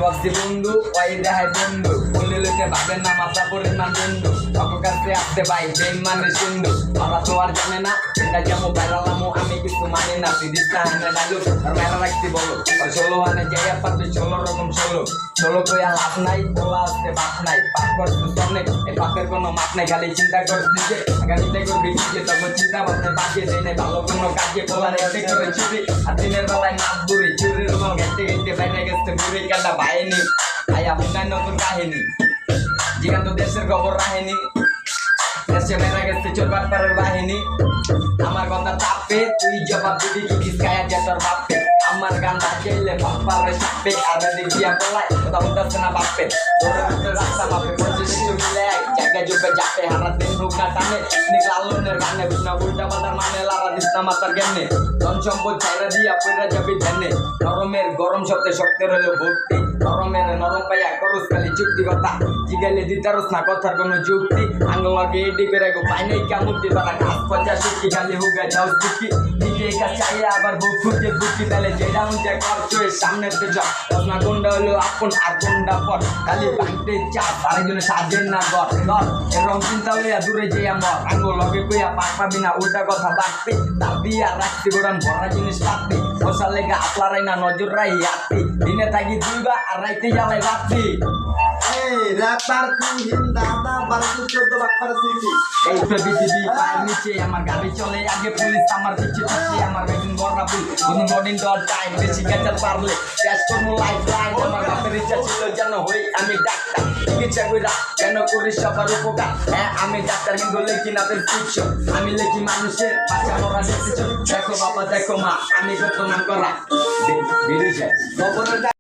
ভাবছি বন্ধু ওই দেখায় বন্ধু বললে লোকে ভাবে না মাথা পরিমাণ বন্ধু তখন কাছে আসতে ভাই বেন মানে সিন্ধু ওরা তো আর জানে না এটা যেমন বেড়ালামো আমি কিছু মানি না তিরিশ টাকা ডালু আর মেলা রাখতে বলো আর 16 আনে যাইয়া পারবে 16 রকম 16 কইয়া লাভ নাই বলা আসতে বাপ নাই পাপ করতে অনেক এই পাপের কোনো মাপ নাই খালি চিন্তা করতে নিজে আগামীতে করবি নিজে তখন চিন্তা ভাবনা বাঁচিয়ে দেয় না ভালো কোনো কাজে বলার এতে করে চুরি আর দিনের বেলায় মাছ বুড়ি চুরির মাল ঘেটে ঘেটে বাইরে গেছে বুড়ি কাটা বাইনি আয়া হুনায় নতুন কাহিনী যেখান তো দেশের খবর রাহেনি দেশে মেরা গেছে চোর বাটপাড়ের বাহিনী আমার কথা চাপে তুই জবাব দিবি কি কিসকায়া যে তোর বাপে আমার গান বাজাইলে বাপ্পারে চাপে আর দেখিয়া বলাই কথা বলতেছে না বাপে তোর রাস্তা মাপে পঞ্চাশ মিলে জায়গা জুপে চাপে হারা দিন রূপ না টানে নিকলালনের গানে বুঝনা উল্টা পাল্টা মানে লারা দিস না মাতার জ্ঞানে ধন সম্পদ চাইরা দিয়া পয়রা যাবি ধ্যানে নরমের গরম শব্দে শক্তি রইল ভক্তি নরমের নরম পাইয়া করস খালি চুক্তি কথা জিগাইলে দিতারস না কথার কোনো যুক্তি আঙ্গলকে এডি করে গো পাইনে কামুক্তি তারা কাজ পচা সুখী খালি হুগা যাও সুখী নিজে কা চাইয়া আবার বুক ফুটে বুকি তাহলে যেটা উঞ্চা করছো সামনেতে যাও না কোনটা হলো আপন আর কোনটা পর খালি পাইতে চাপ আরেকজনের সাজেন না ঘর ঘর এরকম চিন্তা লইয়া দূরে যে আমার আঙ্গলকে কইয়া পাক পাবি না উল্টা কথা বাড়তে দাবি আর রাখতে গোড়ান ভরা জিনিস পাতি মশার লেগে আপলারাই না নজর রাই আত্মি দিনে থাকি দুইবা আর রাইতে জ্বালাই রাত্রি আমার গাড়ি চলে আগে পুলিশ আমার পিছিয়ে পিছিয়ে আমার বেগুন বড়া ভুল কোনো মর্নিং ডল টাইম বেশি গেছে পারলে শেষ করবো লাইফ লাইন আমার বাপের ইচ্ছা ছিল যেন হই আমি ডাক্তার চিকিৎসা কইরা কেন করি সবার উপকার হ্যাঁ আমি ডাক্তার কিন্তু লেখি না প্রেসক্রিপশন আমি লেখি মানুষের বাচ্চা মরা ডিসিশন দেখো বাবা দেখো মা আমি কত নাম করা বেরিয়ে যায়